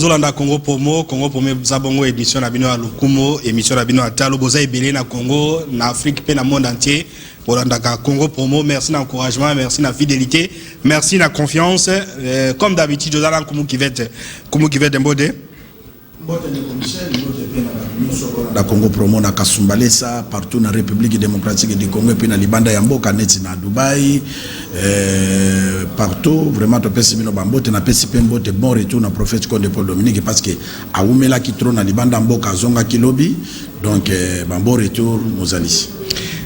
Bozolanda Congo Promo Zabongo édition na bino à Lukumo, émission na bino à Talo, Boza Ebele na Congo, na Afrique, pe na monde entier. Bolanda Congo Promo, merci d'encouragement, merci de fidélité, merci de confiance. Comme d'habitude, Josala Kumu qui va être Mbode. La Congo Promo na Kasumbalesa partout na République démocratique du Congo puis na Libanda ya mboka neti na Dubaï partout vraiment to pesi bino bambote na pesi pembote bon retour na prophète Konde Paul Dominique parce que aumela ki tro na Libanda mboka zonga kilobi donc bon retour mozali.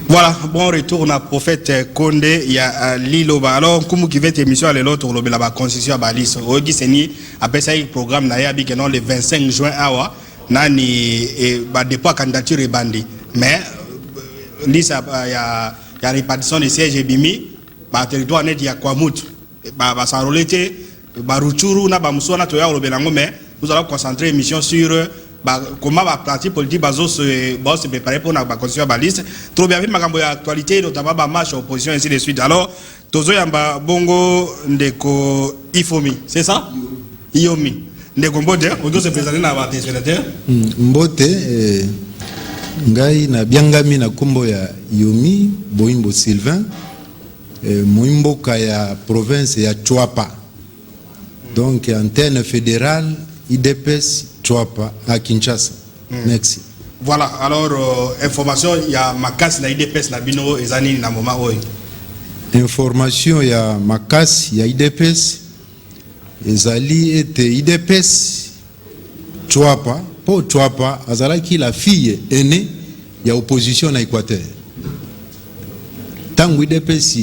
Voilà, bon retour na prophète Konde ya Liloba. Alors, comme qui va être émission à l'autre, la constitution à Balis. Ogi Seni, après ça, il programme na yabi que non le 25 juin awa, nani ba dépôt candidature et bandi. Mais lisa ya répartition des sièges et bimi, ba territoire net ya Kwamut, ba sarolete, ba Ruchuru na ba Musona to ya Robelango, mais nous allons concentrer l'émission sur comment la parti politique se préparer pour la constitution baliste. Trop bien vu ma actualité, notamment la marche opposition ainsi de suite. Alors, Tozo Yamba Bongo Ndeko Ifomi, c'est ça? Iomi. Ndeko Mbote, on doit se présenter dans la sénateur. Mbote, Ngai na Biangami na Kombo ya Iomi, Boimbo Sylvain, Moimbo Kaya province ya Chouapa. Donc, antenne fédérale, IDPS Chouapa à Kinshasa. Merci. Voilà, alors information, il y a Makas na IDPS na bino ezani na moment oy. Information il y a Makas, il y a IDPS ezali et IDPS Chouapa, pour Chouapa, azalaki la fille aînée, il y a opposition na Équateur. Tant IDPS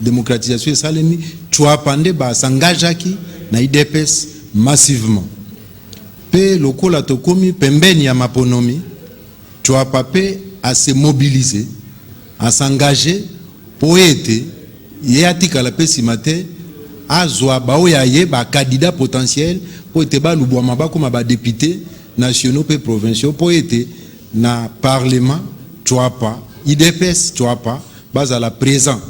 démocratisation salemi Chouapa nde ba s'engagaki na IDPS massivement. Pe lokola tokomi pembeni ya maponomi Chouapa pe à se mobiliser, à s'engager pour être yeatika la pe simate azwa ba oyaye ba candidat potentiel pour être ba lubwa ba comme ba député nationaux pe provinciaux pour être na parlement Chouapa IDPS Chouapa base la présent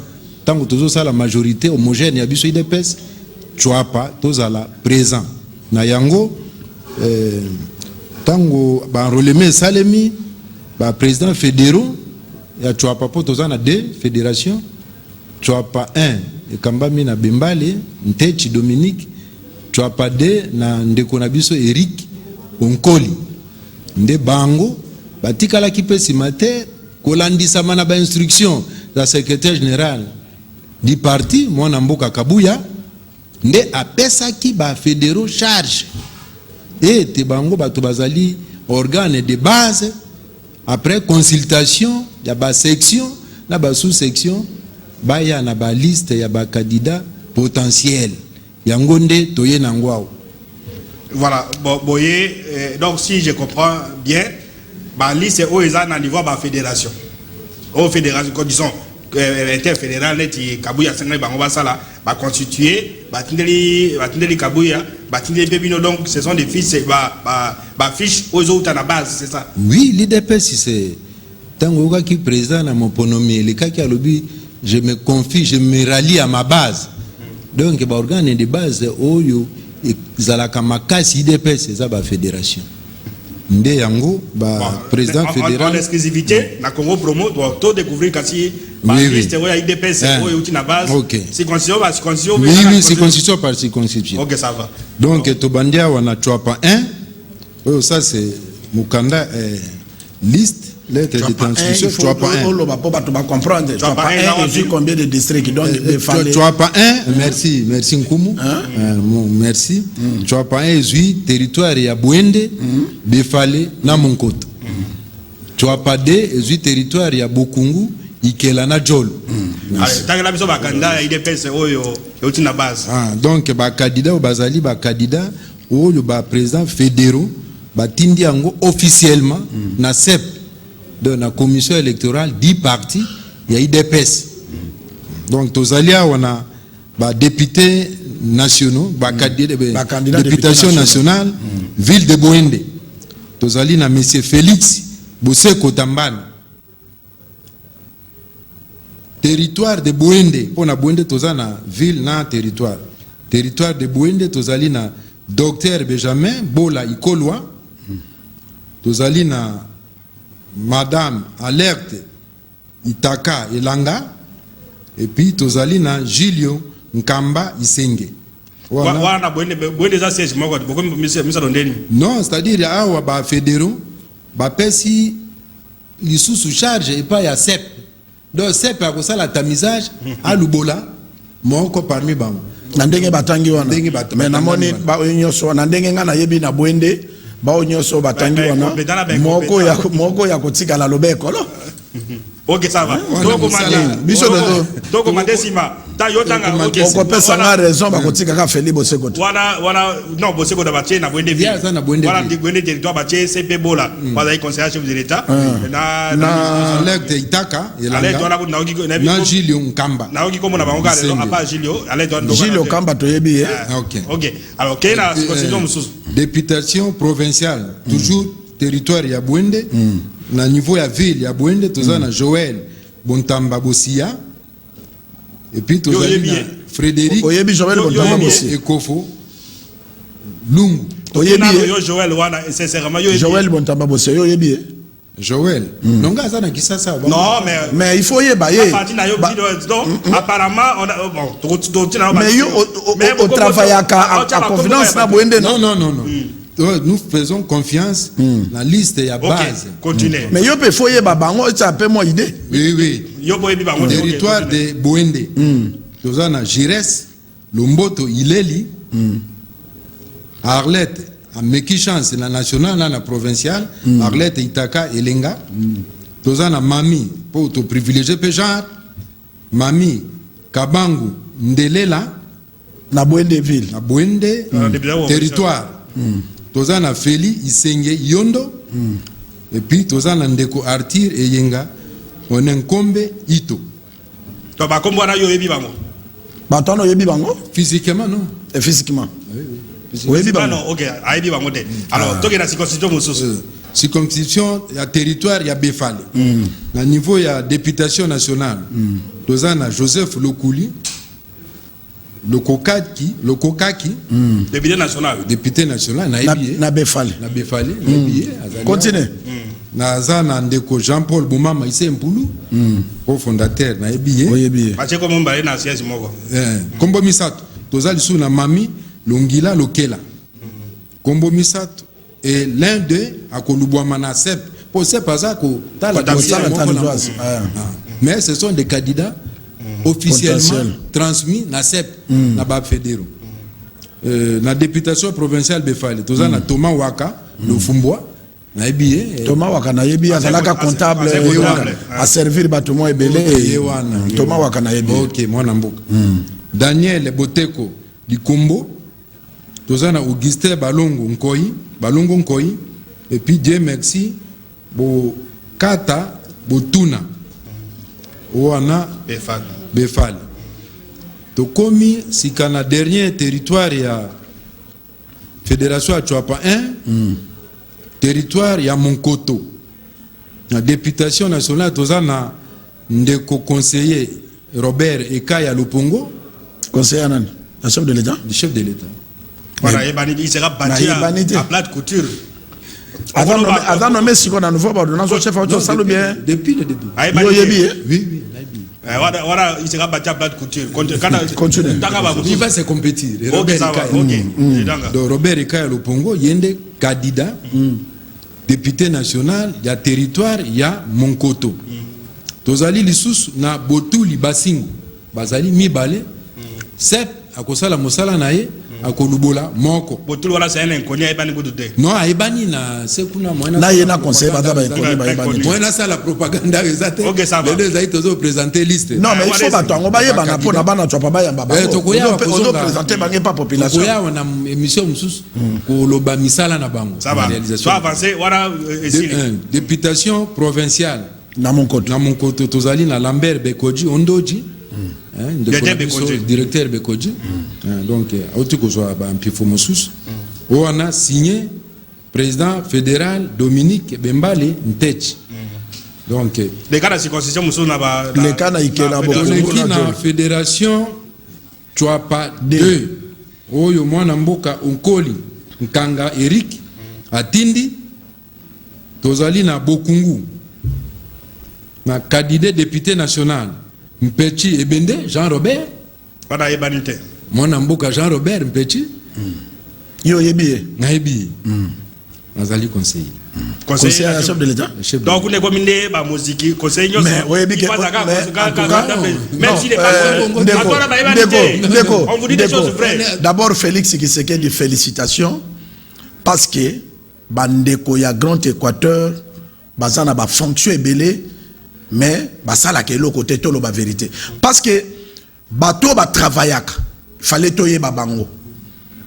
tant que tous ça la majorité homogène ya biso IDPS Chouapa tous à la présent na yango tango ba releme salemi ba président fédéraux ya Chouapa po tozana deux fédérations Chouapa 1 et Kambami na Bembale Ntechi Dominique Chouapa 2 na ndeko na biso Eric Onkoli nde bango batikala ki pe simate kolandisa mana ba instruction la secrétaire général du parti mwana mboka Kabuya nde apesa ki ba fédéraux charge et te bango bato bazali organe de base après consultation ya ba section na ba sous-section baya na ba liste ya ba candidat potentiel yango nde toye nangwao. Voilà, boye donc si je comprends bien ba liste o eza na niveau ba fédération. Au fédération disons interfédéral neti Kabuya sanga bango basala ba constituer ba tindeli Kabuya batindeli bebino donc ce sont des fiches ba fiche aux autres na base c'est ça. Oui, l'IDPS c'est tango qui président na moponomi le cas qui a lobby je me confie je me rallie à ma base. Donc ba organe de base oyo zalaka makasi IDPS c'est ba fédération. Nde yango ba président fédéral en exclusivité na Congo Promo doit découvrir kasi ba liste oya IDPS oyo uti na base c'est constitution ba constitution oui c'est constitution par circonscription. OK ça va. Donc tobandia wana Chouapa 1 oh ça c'est mukanda liste lettre de transmission Chouapa 1 on va pas tout comprendre Chouapa 1 vu combien de districts donc Chouapa 1 merci Nkumu merci Chouapa 1 est territoire ya Bwende Befale na Monkoto Chouapa 2 est territoire ya Bokungu Ikela na Jolo. Allez biso ba candidat IDPS oyo uti na base. Donc ba candidat au bazali ba candidat oyo ba président fédéraux ba tindi yango officiellement na CEP de la commission électorale 10 partis il y a IDPS. Donc tozalia on a ba députés nationaux ba candidat députation nationale ville de Boende. Tozali na monsieur Félix Boseko Tambane territoire de Boende pour na Boende tozana ville na territoire de Boende tozali na Docteur Benjamin Bola Ikolwa, tozali na Madame Alerte Itaka Elanga, et puis tozali na Julio Nkamba Isenge. Non, c'est-à-dire awa ba fédéraux ba pesi li sous charge et pas ya CEP. Donc CEP a kosa la tamisage à Lubola moko parmi bango. Na ndenge batangi wana. Mais namoni ba onyoso na ndenge nga na yebi na Bwende ba onyoso batangi wana. Moko ya kotika la lobeko lo. Ok, ça va. Donc, commandé Sima. On peut savoir raison, parce que tu as fait Boseko. Voilà, non, Boseko de Baché, n'a Bwende Ville. Voilà, Bwende territoire Baché, c'est Pébola. Voilà, il conseille chef de l'État. Na Alerte Itaka, na Julio Nkamba. Naoki comme on a banga, à part Julio, Julio Nkamba, tu es bien. Ok. Alors, quelle est la constitution députation provinciale, toujours territoire ya Bwende. Na niveau ya ville ya Bwende toza na Joël Bontamba Bosia et puis toza na Frédéric Oyebi Joël Bontamba Bosia Ekofo Lungu Oyebi Joël wana sincèrement Joël Bontamba Bosia Oyebi Joël nonga za na Kisasa non mais il faut yeba ye apparemment on a bon mais au travail à confidence na Bwende non nous faisons confiance dans la liste et la base. Continuez. Mais il faut y avoir ça peut moi idée. Oui. Territoire de Bwende. Nous avons Jires, Lumboto, Ileli, Arlette, à Mekichance, la nationale, la provinciale, Arlette, Itaka, Elenga. Nous avons Mami, pour te privilégier, Péjar, Mami, Kabangu, Ndelela, na Bwende ville. Na Bwende, territoire. Tozana Feli Isenge Yondo et puis tozana Ndeko Artir et Yenga Onenkombe Ito. To ba kombo na yo yebi bango. Ba tono yebi bango physiquement non. Et physiquement. Oui. Yebi bango. OK, yebi bango te. Alors toke na circonscription mususu. Circonscription ya territoire ya Befale. Na niveau ya députation nationale. Tozana Joseph Lokuli le Kokaki, député national, na Befale. Continue. Nazana Ndeko Jean-Paul Boumama Isse Mpulu, cofondateur na EBIE. Parce que comme on va na siège moko. Kombo Misato, tozali sou na Mami Longila Lokela. Kombo Misato et l'un d'eux a kolubwama na CEP. Pour CEP ça ko tala mais ce sont des candidats officiellement transmis na CEP na ba fédéraux. Na députation provinciale Befale tozana Thomas Waka le Fumbwa na EBIE. Thomas Waka na EBIE azalaka comptable a servir batumo ebele Thomas Waka na EBIE. OK mwana mboka. Daniel Boteko Likombo tozana Augustin Balongo Nkoyi et puis Dieu merci bo kata botuna wana Befale. Tokomi sikana dernier territoire ya Fédération à Chouapa 1 territoire ya Monkoto. La députation nationale tozana ndeko conseiller Robert Ekaya Lopongo conseiller nani le chef de l'État. Le chef de l'État. Voilà, il sera bâti à plate couture. Avant nommé si on a nouveau ordonnance au chef auto ça bien depuis le début. Oui. Voilà, il sera bâti à plate couture. Continue. Il va se compétir. Donc Robert Ekaya Lopongo yende candidat député national ya territoire ya Monkoto. Tozali lisusu na Botuli Basingo. Bazali mibale. Sep akosala mosala na ye akolubola moko. Botuli wala c'est un inconnu ebani goudute. Non, ebani na sekuna moina. Na yena conseil bazaba inconnu ba ebani. Moina ça la propagande exacte. OK ça va. Les deux aïtos ont présenté liste. Non mais il faut batango ba yeba na pona bana tshwa ba yamba ba. Tokoya on présenter bangi pas population. Tokoya on a émission mususu ko loba misala na bango. Ça va. Soit avancer voilà députation provinciale na Monkoto tozali na Lambert Bekoji Ondoji. Directeur Bekoji. Donc, on a signé président fédéral Dominique Bembale Ntech. Donc, les cas de circoncision, les cas de fédération, tu as pas deux. Oyo mwana mboka Onkoli Nkanga Eric atindi tozali na Bokungu na candidat député national Mpechi Ebende Jean-Robert Pada Ebanite mwana mboka Jean-Robert Mpechi yo yebi nayebi nazali conseiller conseiller à chef de l'état donc on est comme une ba musique conseiller mais oui bien même si les on vous dit des choses vraies. D'abord Félix Tshisekedi, félicitations parce que bandeko ya Grand Équateur bazana ba fonction ebelé mais basala ke lo côté to lo ba vérité parce que bato ba travaillaka fallait toyer ba bango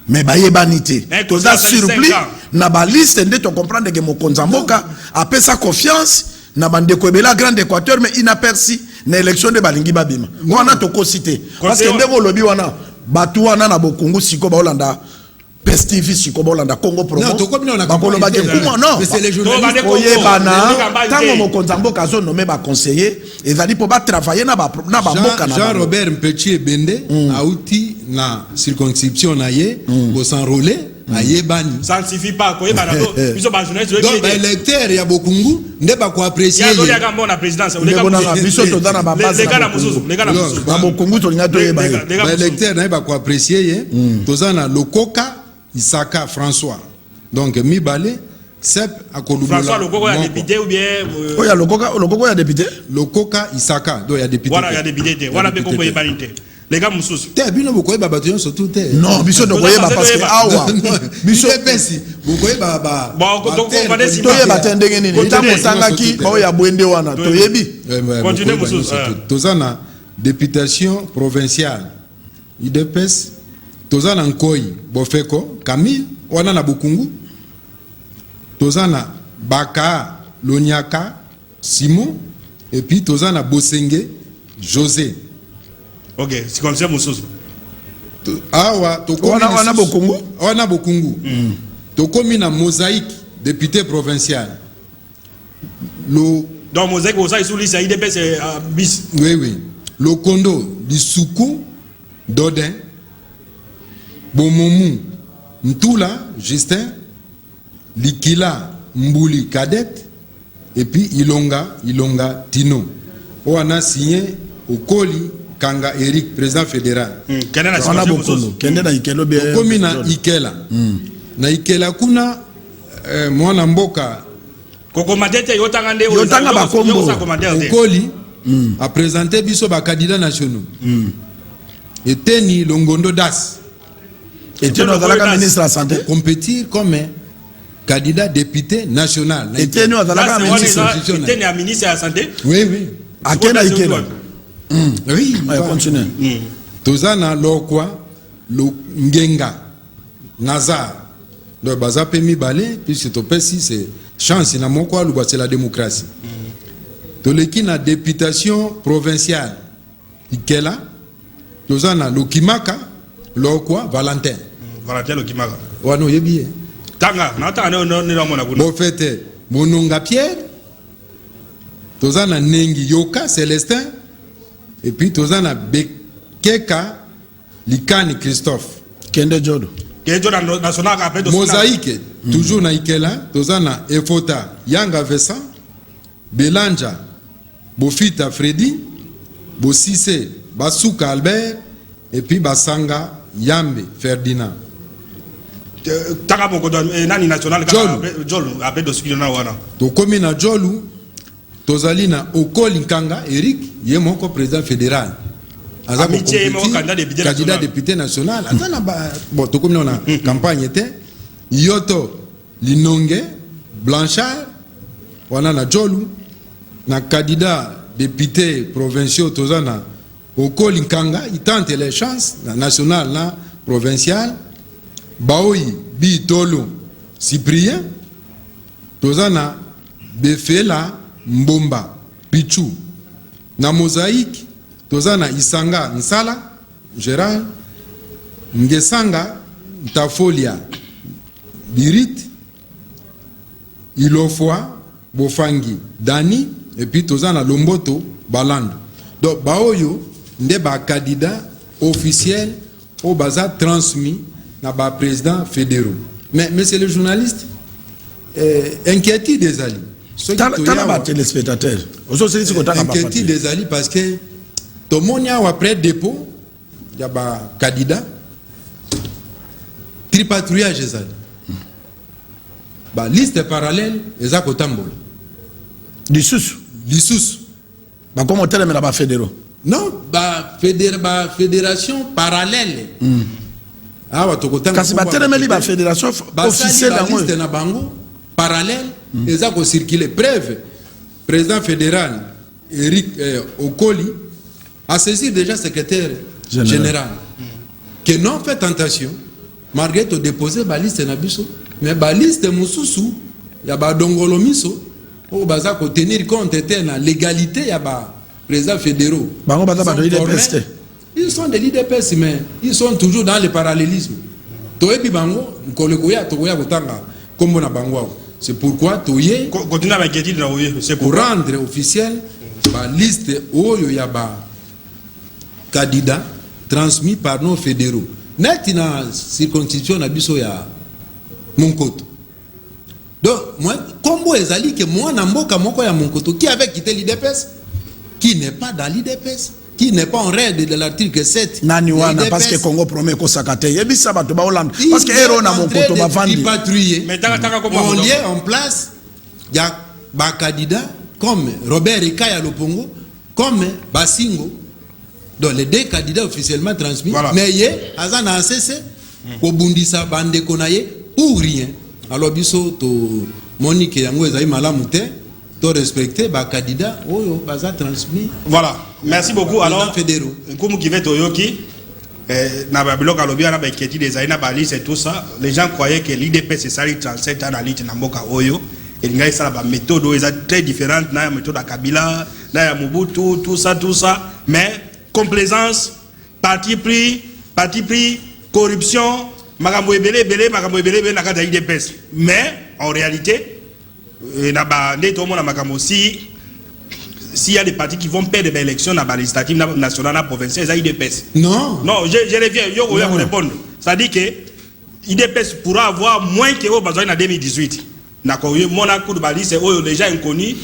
mais ba yebanité to za surpris na ba liste nde to comprendre que mokonza mboka après sa confiance na bandeko ebela Grand Équateur mais inaperçu na élection de balingi babima wana to ko citer parce que ndeko lobi wana bato wana na Bokungu siko ba Holanda Pestivi siko ba Holanda Congo promo bakolo ba kuma non mais c'est les journalistes oye bana tango mokonza mboka zo nommé ba conseiller ezali po ba travailler na ba mboka na Jean-Robert Mpechi Ebende auti na circonscription na ye bo s'enrôler ayebani ça ne suffit pas ko yeba na biso ba journaliste donc ba électeur ya Bokungu nde ba ko apprécier ya ya kamba na présidence le gars biso to dana ba base les gars na mususu ba Bokungu to linga to yeba ba électeur na ba ko apprécier ye tozana Lokoka Isaka François donc Mibale Sep akolubula François Lokoka ya député ou bien oh ya Lokoka ya député Lokoka Isaka donc ya député voilà ya député voilà be ko yebanite les gars mususu te bino bokoye ba bato surtout te non biso no koyeba parce que awa biso pesi bokoye ba bon donc on va décider to yeba tendenge nini kota mosangaki ba ya bwende wana to yebi continuez mususu tozana députation provinciale UDPS tozana Nkoyi Bofeko Camille wana na Bokungu tozana Baka Lonyaka Simon et puis tozana Bosenge José. OK, c'est comme ça mususu awa tokomi wana Bokungu tokomi na Mosaïque député provincial donc Mosaïque au ça sous liste IDPS bis oui le Kondo Lisuku Dodin Bomomu Ntula Justin Likila Mbuli Cadet et puis Ilonga Tino on a signé au Koli Kanga Eric président fédéral kende na ikelo be komi na Ikela na Ikela kuna mwana mboka koko madete yotanga ba kombo Koli a présenté biso ba candidats nationaux Eteni Longondo Das était notre ministre de la santé compétir comme candidat député national était nous dans ministre de la santé oui à quel Ikela oui continue tozana lokwa Ngenga Nazar donc baza pemi balé puisque to pesi c'est chance na moko aluba c'est la démocratie toleki na députation provinciale Ikela tozana Lokimaka lokwa Valentin Lokimaka wano yebi tanga na tanga no mona kuna bo fete Mononga Pierre tozana Nengi Yoka Célestin et puis tozana Bekeka Likani Christophe Kende Jodo national après Mosaïque toujours na Ikela tozana Efota Yanga Vessa Belanja Bofita Freddy Bosise Basuka Albert et puis Basanga Yambe Ferdinand taka moko nani national Jolu après dossier na wana to komi na Jolu tozali na Okoli Nkanga Eric ye moko président fédéral aza candidat député national atana ba bon to komi na campagne était Yoto Linonge Blanchard wana na Jolu na candidat député provinciaux tozana Okoli Nkanga il tente les chances na national na provincial Baoyi Bitolo Cyprien tozana Befela Mbomba Pichu na Mosaïque tozana Isanga Nsala Gérald Ngesanga Ntafolia Birit Ilofwa Bofangi Dani et puis tozana Lomboto Balando donc baoyo nde ba candidat officiel au baza transmis na ba président fédéraux Mais c'est le journaliste inquiétude des alliés. T'as téléspectateur. Inquiétude des alliés parce que tout le monde a après dépôt, il y a des candidats, tripatrouillage des alliés. La liste parallèle, ils ont Kotambola. Du sous. Comment tu as fédéraux? Non, fédération parallèle. Kasi batelemeli ba fédération officielle la liste na bango parallèle ils ont circulé preuve président fédéral Eric Okoli a saisi déjà secrétaire général que non fait tentation malgré tout déposer ba liste na biso mais ba liste mususu ya ba dongolo miso o baza ko tenir compte de la légalité ya ba président fédéraux bango baza ba de ils sont des l'IDPS, mais ils sont toujours dans le parallélisme. C'est pourquoi pour rendre officiel la liste où il y a des candidats transmis par nos fédéraux. Net dans la circonscription il y a Monkoto. Donc, moi, comme vous avez dit que moi, je Monkoto, qui avait quitté l'IDPS, qui n'est pas dans l'IDPS, qui n'est pas en règle de l'article 7. Naniwana, parce que Congo promet qu'on s'accate. Yebisa bato ba Hollande. Parce que héros na mon koto ba vandi. On lié en place, il y a des candidats comme Robert Ekaya Lopongo, comme Basingo, dont les deux candidats officiellement transmis. Voilà. Mais il y a un cessé, au Bundisa Bande Konaye, ou rien. Alors, biso to Monique Yango Ezaï Malamute. Respecter les candidats transmis. Voilà, merci beaucoup. Alors, comme qui va Toyoki, tout ça, les gens croyaient que l'IDP c'est ça, 37 ans dans l'île Namboka Oyo, et il y a une méthode très différente, la méthode à Kabila, la Mobutu, tout ça, mais complaisance, parti pris, corruption, mais en réalité, s'il y a des partis qui vont perdre des élections dans les législatives nationales, provinciales, c'est l'IDPS. Non. Non, je reviens, je vais vous répondre. Ça dit que l'IDPS pourra avoir moins que besoin en 2018. D'accord, mon accord de balise est déjà inconnu.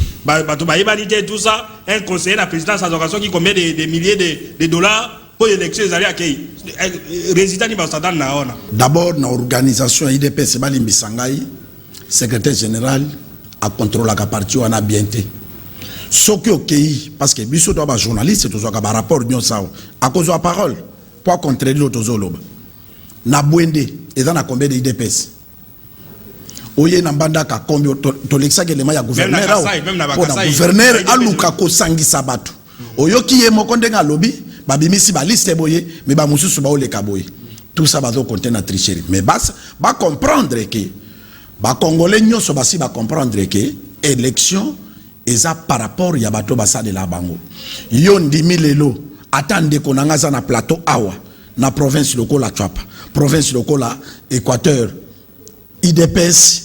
Tout ça, un conseiller de la présidence association qui combien des milliers de dollars pour l'élection, ils allaient accueillir. Résultat, il va s'en donner. D'abord, dans l'organisation IDPS, c'est Balimbi Sangaï, secrétaire général. À contrôler la partie on a bien été. Ce qui est ok, parce que biso doit journaliste, tout ça, rapport à cause de la parole, pour contrer l'autre zoloba. Na Bwende, et dans la combien de IDPS. Oye Nambanda ka combien to l'exa que les maya gouverneur. Gouverneur aluka ko sangi sabatu. Oyo qui est mokonde nga lobby, babimisi ba liste boye, mais ba mususu ba ole kaboye. Tout ça va compter na tricherie. Mais ba comprendre que les Congolais va comprendre que l'élection est par rapport à bato basa de la bango. Yon di milelo attendez qu'on a na plateau awa na province lokola Chapa, province lokola Équateur. IDPS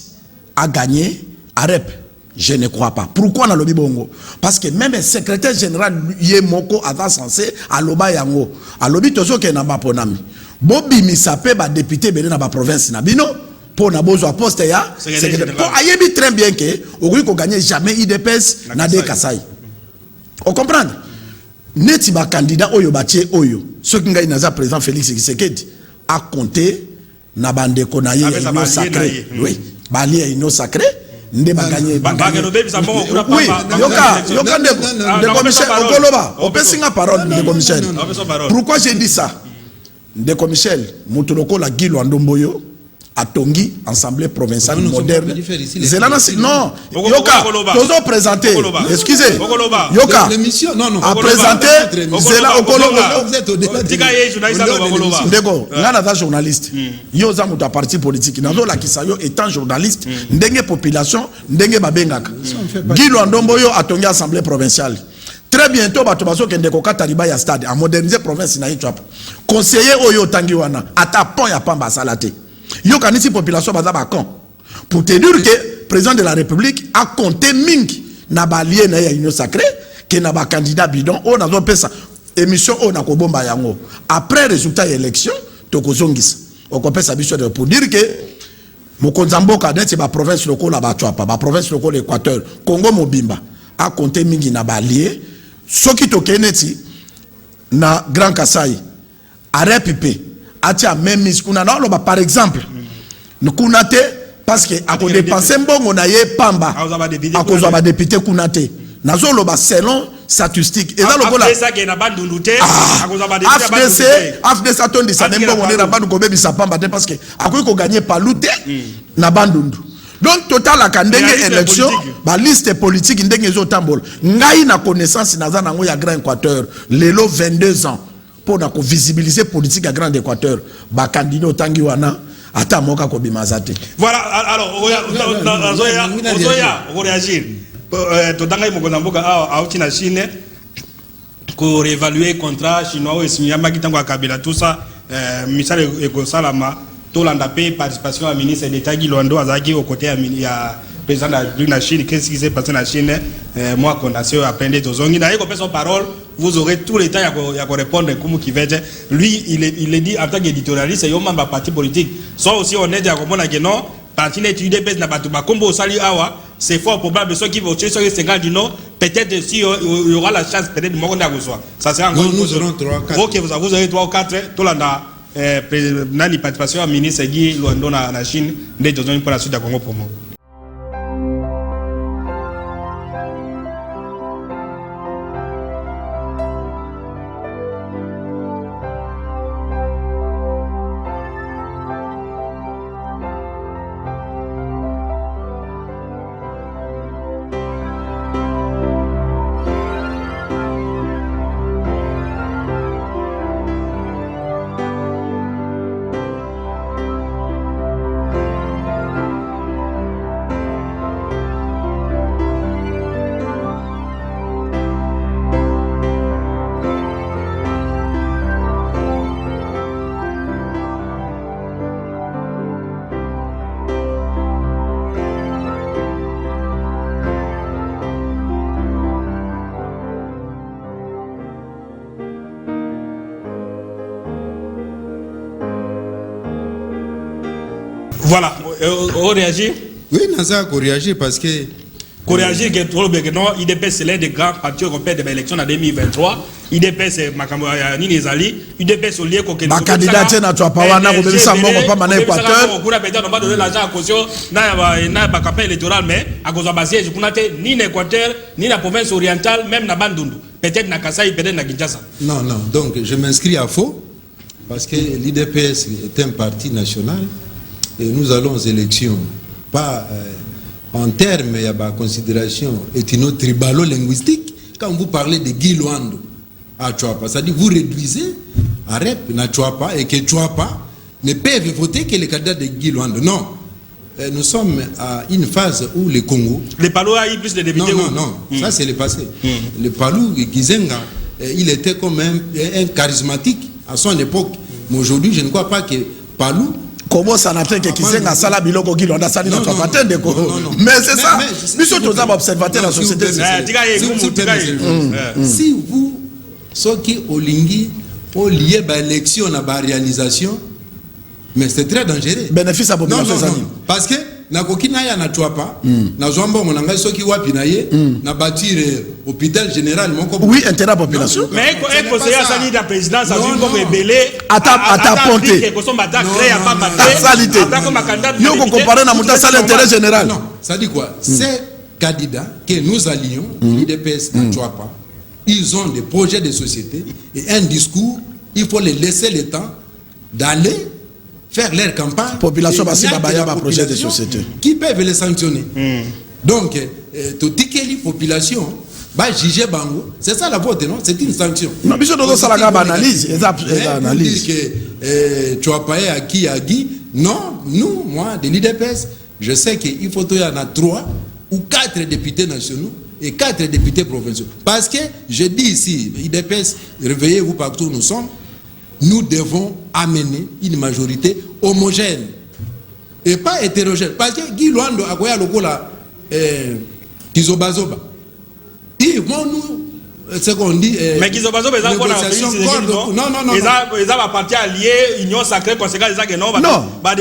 a gagné à rep. Je ne crois pas. Pourquoi na lobi bongo? Parce que même le secrétaire général Yemoko a censé à loba yango. A lobi tozo ke na ba ponami. Bobi misape ba député bene na ba province na bino. Pour na besoin poste ya pour ayebi très bien que au ko gagner jamais IDPS na de Kasai. On comprend? Neti ba candidat oyo batie oyo ce qui ngai naza président Félix Tshisekedi a compté na bande konaye ino sacré. Oui, bali ino sacré nde ba gagner oui, yoka de commissaire Okoloba, on peut signer parole de commissaire. Pourquoi j'ai dit ça? De commissaire Mutuloko la Gilo Ndomboyo à Tongi, Assemblée provinciale moderne. Non, Yoka, toujours présenté. Excusez, Yoka, a présenté Zela Okoloba. Ndego, ngana journaliste. Yoza muta parti politique. Nazo la kisayo étant journaliste, ndenge population, ndenge babengaka. Gilo Ndomboyo a Tongi Assemblée provinciale. Très bientôt, Batobaso Kendeko Katariba ya stade, à moderniser province na Itchap. Conseiller Oyo Tangiwana, à ta pont ya Pamba Salate. Yo kanisi population bazaba kon pour te dire que le président de la République a compté ming na balie na ya union sacrée que na ba candidat bidon on a pesa émission on a ko bomba yango après résultat élection to ko zongisa on compte sa biso pour dire que Mokonzamboka neti ba province lokola ba Chwapa, ba province lokola Équateur, Congo mobimba a compté mingi na balié, soki tokeneti na Grand Kasaï, a repipe, atia même mis kuna na loba par exemple. Nous kunate parce que a ko dépenser mbongo na ye pamba. A ko zo ba député kunate. Nazo loba selon statistique. Et là lokola ça que na bandundute, a ko zo ba député. AFDC tondi sa mbongo na bandu ko bebi sa pamba te parce que a ko gagner palute na bandundu. Donc total la kandenge élection ba liste politique ndenge zo tambol. Ngai na connaissance na za nango ya Grand Équateur lelo 22 ans pour na ko visibiliser politique à Grand Équateur ba candidat tangi wana ata moka ko bimazate. Voilà, alors on réagir. Todanga mokonza mboka a na Chine ko réévaluer contrat chinois et signama kitango Kabila tout ça misala ekosalama tolanda pe participation à ministre d'État Guy Londo azaki au côté ya président de la Chine. Qu'est-ce qui s'est passé en Chine? Moi condamné à peine de zongi na yeko son parole, vous aurez tout le temps à répondre comme qui veut. Lui il est dit en tant qu'éditorialiste et un membre parti politique. Soit aussi on est à comprendre que non parti l'étude pèse na batu ba kombo sali awa, c'est fort probable ceux qui vont tuer sur les 50 du non, peut-être si il y aura la chance peut-être de mourir à soi. Ça c'est encore nous aurons 3 4. OK, vous aurez 3 ou 4 tolanda nani participation à ministre Guy Londo na Chine des besoins pour la suite de Congo pour moi. Voilà, on réagit. Oui, Naza, on réagit parce que. On réagit que non, IDPS c'est l'un des grands partis européens de l'élection en 2023. IDPS c'est Makambo Nini Zali. IDPS au lieu que. Ma candidat na tu pas wana ko bebisa mbongo pa mana Équateur. On a peut-être pas donné l'argent à caution na ba campagne électorale mais à cause de basier je kunate ni l'Équateur ni la province orientale même na Bandundu. Peut-être na Kasai peut-être na Kinshasa. Non, donc je m'inscris à faux parce que l'IDPS est un parti national. Et nous allons aux élections, pas en termes, il y a une considération ethno-tribalo-linguistique. Quand vous parlez de Guy Loando à Chwapa, c'est-à-dire vous réduisez à REP na Chwapa et que Chwapa ne peuvent voter que les candidats de Guy Loando. Non. Nous sommes à une phase où le Congo... Le Palou a eu plus de députés. Non, ça c'est le passé. Le Palou, Gizenga, il était comme un charismatique à son époque. Mais aujourd'hui, je ne crois pas que Palou... Comment ça n'a pas été Kizenga sala biloko Guy Londo sali na Chwapa de ko. Mais c'est ça. Nous sommes tous observateurs de la société. Si vous ceux qui olingi au lié ba élection na ba réalisation mais c'est très dangereux. Bénéfice à population non. Parce que na kokina ya na Chwapa na zombo mona ngai soki wapi na ye na bâtir hôpital général moko. Oui, intérêt population. Mais conseiller sali da présidence a vu comme belé ata ponté. Que son bata créé à pas salité. Yo ko comparer na muta sali intérêt général. Non, ça dit quoi? Ces candidats que nous allions l'IDPS na Chwapa, ils ont des projets de société et un discours, il faut les laisser le temps d'aller faire leur campagne. Population basi babaya ba projet de société qui peuvent les sanctionner. Donc to tikeli population ba juger bango, c'est ça la vote non, c'est une sanction. Non, biso dozo sala ga analyse, analyse que tu as payé à qui non, nous moi de l'IDPS, je sais qu'il faut qu'il y en a 3 ou 4 députés nationaux et 4 députés provinciaux. Parce que je dis ici, l'IDPS, réveillez-vous partout où nous sommes. Nous devons amener une majorité homogène et pas hétérogène. Parce que Guy Loando a quoi lokola Kizobazoba. Ils vont nous ce qu'on dit. Mais qu'ils ont pas besoin de négociation corde. Non. Ils ont parti allié, union sacrée, conséquent, ils ont que non. Non. Na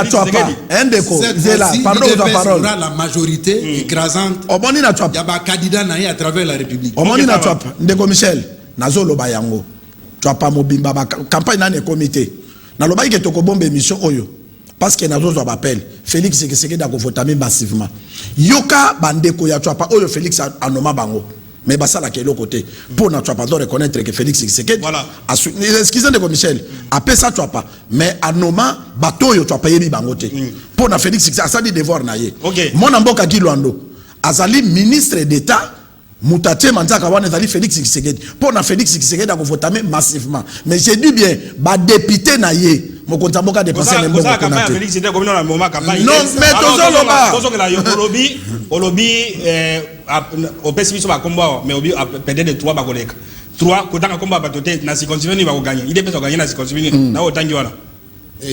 tu pas. Un déco. C'est là. Pardon de la parole. La majorité écrasante. Omoni na tu pas. Il y a des candidats à travers la République. Omoni na tu pas. Ndeko Michel. Nazo loba yango. Tu pas mobimba campagne na comité. Na loba ke toko bombe émission oyo. Parce que nazo zo appel Félix Sekeseke da ko voter massivement. Yoka bandeko ya tu pas oyo Félix anoma bango. Mais bah ça là quel côté pour na tu pas reconnaître que Félix Sekeseke. Voilà. Excusez Ndeko Michel. Après ça tu pas. Mais anoma bato yo tu pas yebi bango te. Pour na Félix Sekeseke ça dit devoir na ye. OK. Mon amboka Kilwando. Azali ministre d'État Mutaté Manzaka wana ezali Félix Sekeseke. Pour na Félix Sekeseke da ko voter massivement. Mais j'ai dit bien ba député na ye. Non, mais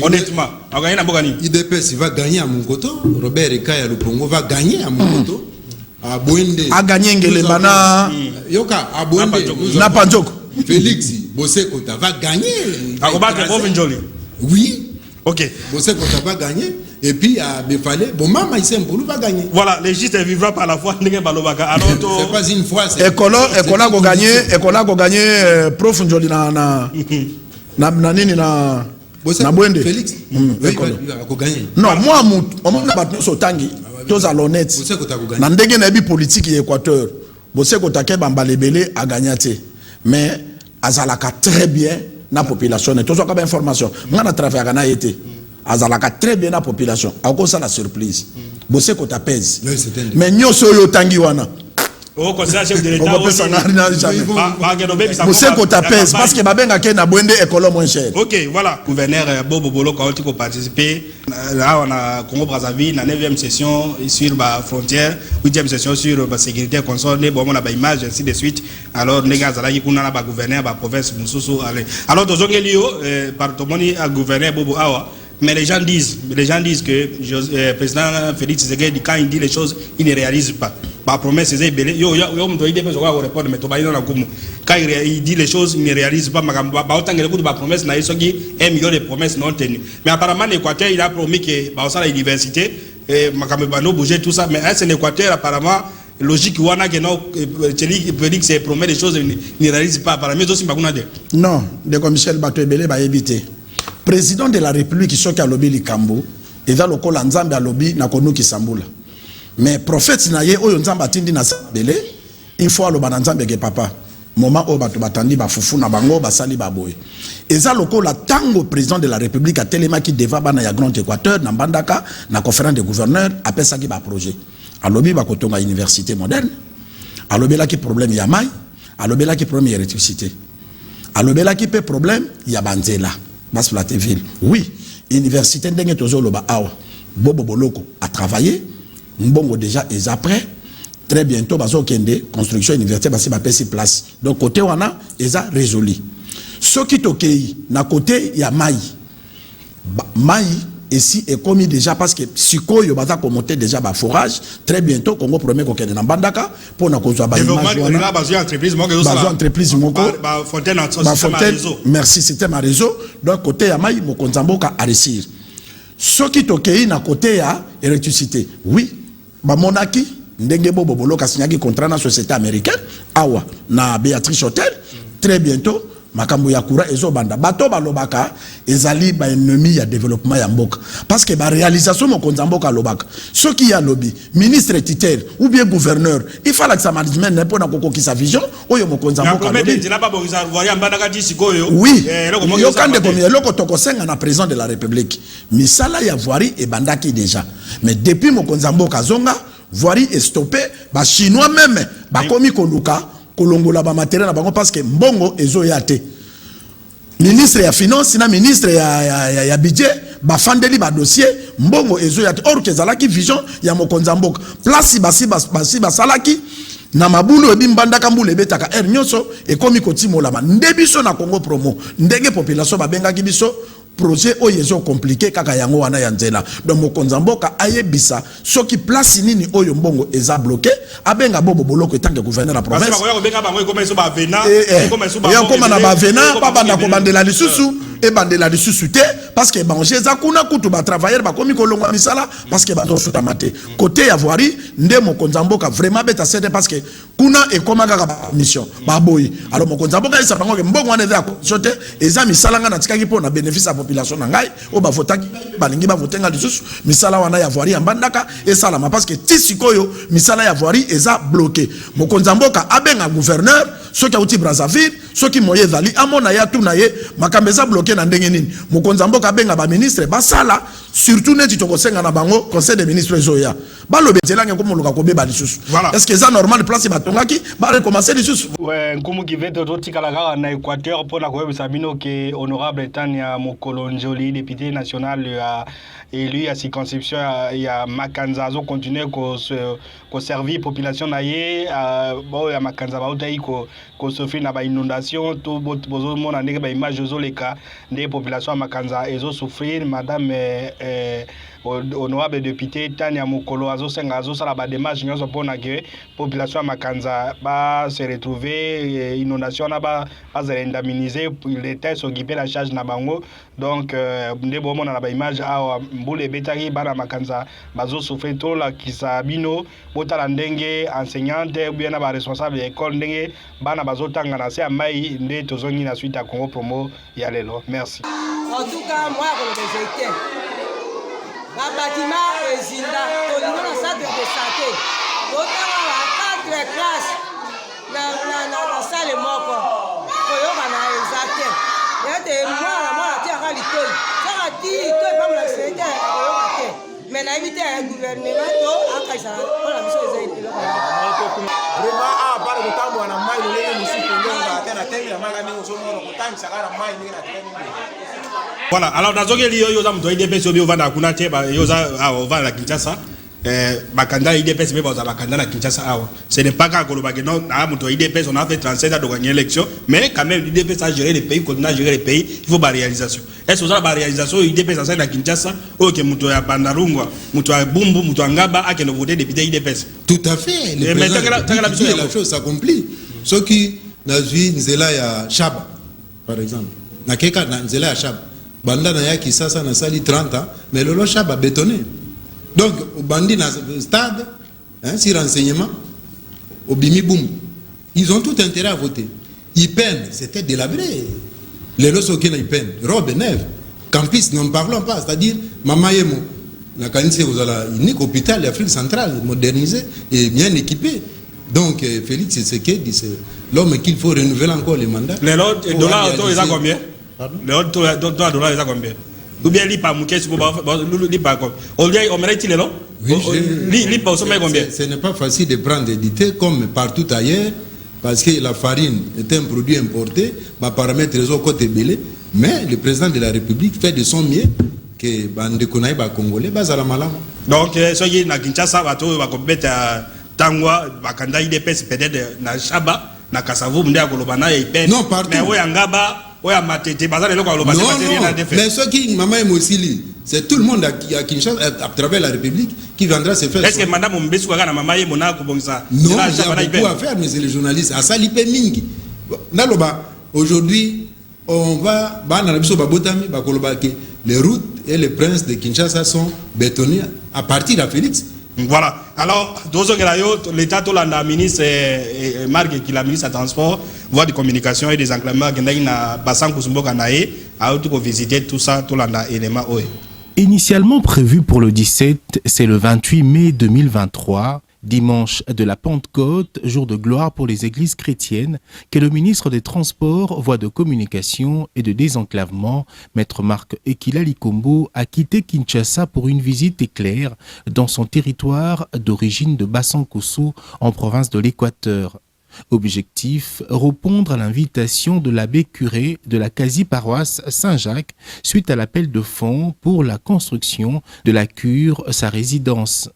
honnêtement, IDPS va gagner à Mongoto, Robert Ekaya Lupongo va gagner à Mongoto, à Boende. A gagné Ngelemana. Yoka, à Boende. Napanjoko. Félix Bosekota va gagner. À combattre Bovenjoli. Oui. Ok. Bosekota va gagner. Et puis à Befale, bon maman ici va gagner. Voilà, les justes vivra par la foi. C'est pas une fois. Ekola go gagner prof Njoli na nini na Boende. Félix. Va gagner. Non, moi on m'a battu sur Tangi. Tous à l'honnête. Na ndenge na bi politique Équateur. Bosekota ke bambalebele a gagné. Mais azalaka très bien na population et tous comme information moi na travail na été azalaka très bien na population à cause ça la surprise Boseko ta pèse mais nyoso yo tangi wana au conseil chef de l'état Boseko ta pèse parce que babenga ke na Boende école moins cher. OK, voilà, gouverneur Bobo Bolo quand il participer là on a Congo Brazzaville la 9e session sur la frontière 8e session sur la sécurité console bon on a ba image ainsi de suite alors les gars là qui kuna na ba gouverneur ba province mususu alors tozongelio par tomoni à gouverneur Bobo Awa. Mais les gens disent que le président Félix Tshisekedi, quand il dit les choses, il ne réalise pas. Par promesse, quand il dit les choses, il ne réalise pas. Autant que les promesses, il y a des promesses non tenues. Mais apparemment, l'Équateur, il a promis que la université, bouger tout ça. Mais c'est l'Équateur, apparemment, logique, Félix promet des choses, il ne réalise pas. Non, de comme Michel Bato-Ebele va éviter. Président de la République qui soki alobi likambo eza lokola nzambe alobi na konuki sambula mais prophète na ye oyo nzambe atindi na sabele il faut aloba na nzambe ke papa moment o bato batandi ba fufu na bango basali baboye eza lokola tango président de la République a telema ki deva bana ya Grand Équateur na Mbandaka na conférence de gouverneurs apesa ki ba projet alobi ba kotonga université moderne alobi la ki problème ya mai alobi la ki problème ya électricité alobi la ki pe problème ya banzela Bas Platéville. Oui, université ndenge tozoloba awa. Bobo Boloko a travaillé. Mbongo déjà est après. Très bientôt bazo kende construction université basi ba pesi place. Donc côté wana eza résolu. Ce qui tokei na côté ya mai. Mai ici est commis déjà parce que sikoyo baza commenter déjà ba forage très bientôt Congo premier ko kende na Mbandaka pour na kozwa ba image wana bazo entreprise moko ba fontaine merci c'était ma réseau donc côté ya mai mokonzamboka a réussir soki tokei na côté ya électricité oui ba monaki ndenge Bobo Boloka signaki contrat na société américaine awa na Béatrice Hotel très bientôt makambo ya kura ezo banda bato balobaka ezali ba ennemi ya développement ya mboka parce que ba réalisation mokonza mboka lobaka ceux qui ya lobby ministre titulaire ou bien gouverneur il faut que ça management ne pas na kokoko sa vision oyo mokonza mboka oui yo kande comme eloko tokosenga na président de la République misala ya voirie et bandaki déjà mais depuis mokonza mboka zonga voirie est stoppé ba chinois même ba komi koluka kolongola ba matériel na bango parce que mbongo ezo yate ministre ya finance na ministre ya budget ba fandeli ba dossier mbongo ezo yate or que zalaki vision ya mokonza mboka place basi salaki na mabulu ebi Mbandaka mbulu ebetaka nyoso ekomi kotimola ba ndebiso na Congo promo ndenge population ba benga ki biso projet oyo ezo compliqué kaka yango wana ya nzela. Donc mokonzamboka ayebisa soki place nini oyo mbongo eza bloqué abenga bobo boloko etange gouverneur la province. Parce que ba benga bango comme eso ba vena, comme eso ba. Ya koma na ba vena ba banda ko bandela lisusu e bandela lisusu te parce que bango eza kuna kutu ba travailler ba komi kolongwa misala parce que ba do futa mate. Côté ya voirie nde mokonzamboka vraiment beta cede parce que kuna e koma kaka ba mission ba boyi. Alors mokonzamboka isa bango ke mbongo wana eza ko sote eza misala nga na tikaki po na bénéfice à population na ngai o ba votaki balingi ba votenga lisusu misala wana ya voirie ambandaka esalama parce que tisikoyo misala ya voirie eza bloqué. Mokonzamboka abenga gouverneur soki auti Brazzaville soki moye zali amona ya tuna ye makambe eza bloqué na ndenge nini mokonzamboka abenga ba ministre basala surtout neti tokosenga na bango conseil des ministres ezoya balobetelanga ko moluka ko beba lisusu. Est-ce que ça normal place batongaki ba recommencer lisusu? Ouais, nkumu kivete totikala kaka na Équateur pour na koyebisa bino ke honorable Tania Mokolo Njoli député national élu à circonscription ya Makanza azo continuer ko servir population na ye bo ya Makanza ba utai ko sofrir na ba inondation to bozo mona ndenge ba image zo leka ndé population ya Makanza ezo souffrir. Madame honorable député Tania Mokolo azo senga azo sala ba démarche nyonso pona ke population ya Makanza ba se retrouver inondation na ba indemniser l'État s'occuper la charge na bango. Donc ndé bo mona na ba image a mbule betaki bana Makanza bazo souffrir to la kisabino botala ndenge enseignante ou bien na ba responsable école ndenge bana bazo tanga na se mai ndé tozongi na suite à Congo Promo ya lelo. Merci. En tout cas moi je ba bâtiment ezinda tolingo na centre de santé totanga ba 4 classes na salle moko koyoka na exacte yete mwana tiaka litoi tiaka ti litoi pa mona sente koyoka te mais na éviter un gouvernement to akaisa mpona biso eza eloko vraiment a para kotambola na mai lolenge mosusu ndonga te na tenge ya maka ndenge ozomona kotangisaka na mai ndenge na tenge. Voilà, alors dans ce lieu, yo za mto IDPS obi ovanda kuna te ba yo za ovanda la Kinshasa bakanda IDPS mais za bakanda la Kinshasa awa. Ce n'est pas qu'à koloba que non na mto IDPS on a fait 37 ans de gagner l'élection mais quand même l'IDPS a géré les pays, continue à gérer les pays, il faut ba réalisation. Est-ce que ça ba réalisation IDPS à la Kinshasa ou que mto ya Bandarungwa, mto ya Bumbu, mto ya Ngaba a que nous voter député IDPS. Tout à fait. Le président la chose s'accomplit. Ce qui n'a vu Nzela ya Chaba par exemple. Na keka na Nzela ya Chaba. Banda na yaki sasa na sali 30 ans, mais le Chaba bétonné. Donc, au bandi na stade, si renseignement, au bimi boum, ils ont tout intérêt à voter. Ils peinent, c'était délabré. Les losos qui ils peinent, robe neuve. Campus, n'en parlons pas, c'est-à-dire, Mama Yemo, la canisse vous avez unique hôpital d'Afrique centrale, modernisé et bien équipé. Donc, Félix Tshisekedi, c'est l'homme qu'il faut renouveler encore les mandats. Les dollars, ils ont combien? Le dollar est à combien? Ou bien l'IPA Moukès, l'IPA comme. On mérite les lots? L'IPA au sommet combien? Ce n'est pas facile de prendre d'éditer comme partout ailleurs, parce que la farine est un produit importé, ma paramètre est au côté belé, mais le président de la République fait de son mieux que Bande Konaï ba Congolais, bas à la malama. Donc, ce qui est na Kinshasa, va commettre Tangwa, Bakanda IDPS, peut-être na Chaba, na Kassavou, Mdea Kolobana et Pen. Non, partout. Mais oui, Angaba. Ouais, mais ce qui maman Mosili, c'est tout le monde à Kinshasa, à travers la République, qui viendra se faire. Est-ce que madame Mbesou a maman et Monaco bon ça? Non, il y a beaucoup à faire, mais c'est les journalistes. À Salipé Mingi. Aujourd'hui, on va, les routes et les princes de Kinshasa sont bétonnés à partir de Félix. Voilà. Alors, l'État, le ministre Marc, qui est la ministre des Transports, voie de communication et des enclavements, qui a bassin Kousumbo Kanae, a visité tout ça, tout l'élément. Initialement prévu pour le 17, c'est le 28 mai 2023, dimanche de la Pentecôte, jour de gloire pour les églises chrétiennes, que le ministre des Transports, voies de communication et de désenclavement, Maître Marc Ekila Likombo, a quitté Kinshasa pour une visite éclair dans son territoire d'origine de Bassankosso, en province de l'Équateur. Objectif, répondre à l'invitation de l'abbé curé de la quasi-paroisse Saint-Jacques suite à l'appel de fonds pour la construction de la cure, sa résidence.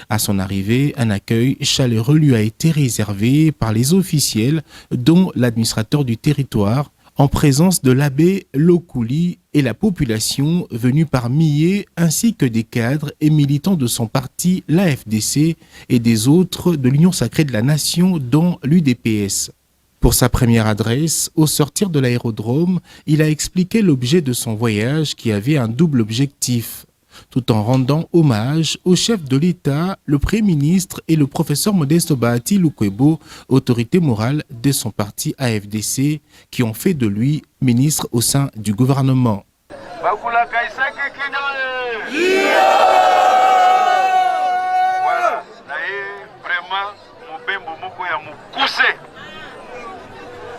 À son arrivée, un accueil chaleureux lui a été réservé par les officiels, dont l'administrateur du territoire, en présence de l'abbé Lokuli et la population venue par milliers, ainsi que des cadres et militants de son parti, l'AFDC, et des autres de l'Union sacrée de la nation, dont l'UDPS. Pour sa première adresse, au sortir de l'aérodrome, il a expliqué l'objet de son voyage qui avait un double objectif, tout en rendant hommage au chef de l'État, le Premier ministre et le professeur Modeste Bahati Lukwebo, autorité morale de son parti AFDC, qui ont fait de lui ministre au sein du gouvernement.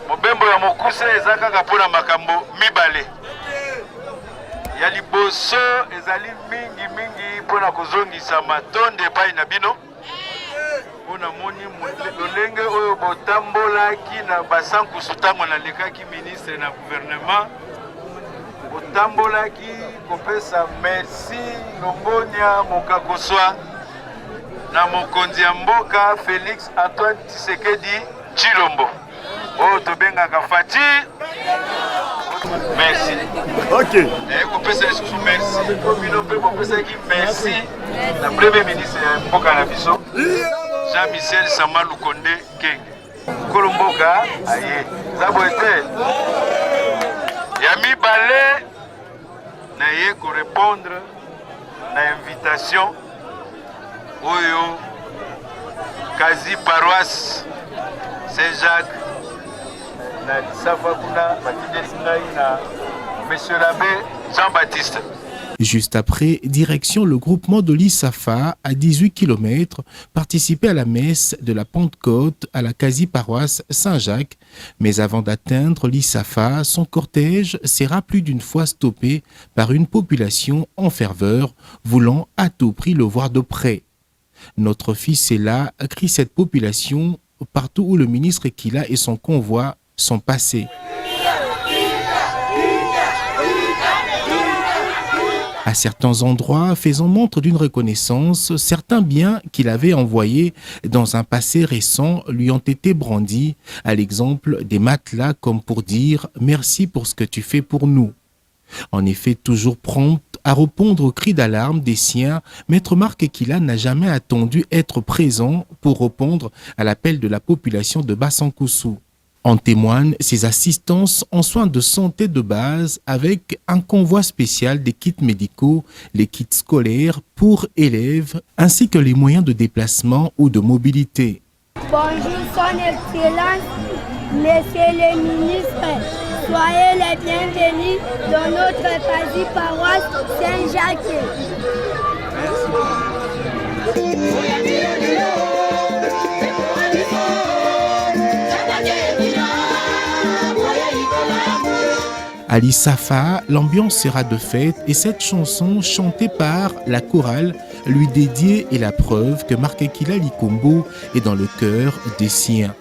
Mobembo ya mokuse ezaka kapona makambo mibale. Ya liboso ezali mingi pona kozongisa matonde epai na bino. Pona moni lolenge oyo botambolaki na basankusu ntango nalekaki ministre na gouvernement. Botambolaki kopesa merci Longonia Mokakoswa na mokonzi ya mboka Félix Antoine Tshisekedi Tshilombo. Oh, to benga Kafati. Merci. Ok. Merci. Merci. La Premier ministre Mboka Nabiso, Jean-Michel Sama Lukonde King. Kolomboka, aye. Zaboete. Yami Balé, naye ko répondre na invitation. Oyo, Kazi Paroisse, Saint-Jacques. Monsieur l'abbé Jean-Baptiste. Juste après, direction le groupement de l'Issafa à 18 km, participer à la messe de la Pentecôte à la quasi-paroisse Saint-Jacques. Mais avant d'atteindre l'Issafa, son cortège sera plus d'une fois stoppé par une population en ferveur, voulant à tout prix le voir de près. Notre fils est là, crie cette population, partout où le ministre Ekila et son convoi sont passés. À certains endroits, faisant montre d'une reconnaissance, certains biens qu'il avait envoyés dans un passé récent lui ont été brandis, à l'exemple des matelas comme pour dire « merci pour ce que tu fais pour nous ». En effet, toujours prompt à répondre aux cris d'alarme des siens, Maître Marc Ekila n'a jamais attendu être présent pour répondre à l'appel de la population de Bassankoussou. En témoignent ses assistances en soins de santé de base avec un convoi spécial des kits médicaux, les kits scolaires pour élèves, ainsi que les moyens de déplacement ou de mobilité. Bonjour, Son Excellence, Monsieur le ministre, soyez les bienvenus dans notre quasi-paroisse Saint-Jacques. À l'Issafa, l'ambiance sera de fête et cette chanson chantée par la chorale lui dédiée est la preuve que Marc Ekila Likombo est dans le cœur des siens.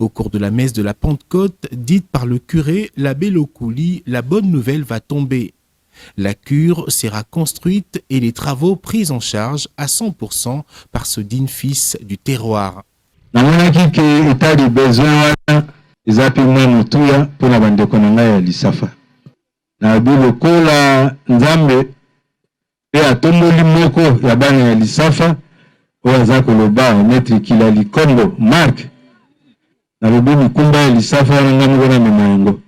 Au cours de la messe de la Pentecôte, dite par le curé, l'abbé Lokuli, la bonne nouvelle va tomber. La cure sera construite et les travaux pris en charge à 100% par ce digne fils du terroir. Namonaki ke etali besoin wana ezapi mwa mutuya mpona bandeko na ngai ya Lisafa. Nabi lokola Nzambe pe atomboli moko ya bana ya Lisafa oyo aza koloba Maître Ekila Likombo Marc. Nalobi mikumba ya Lisafa wana nga moko na mema yango.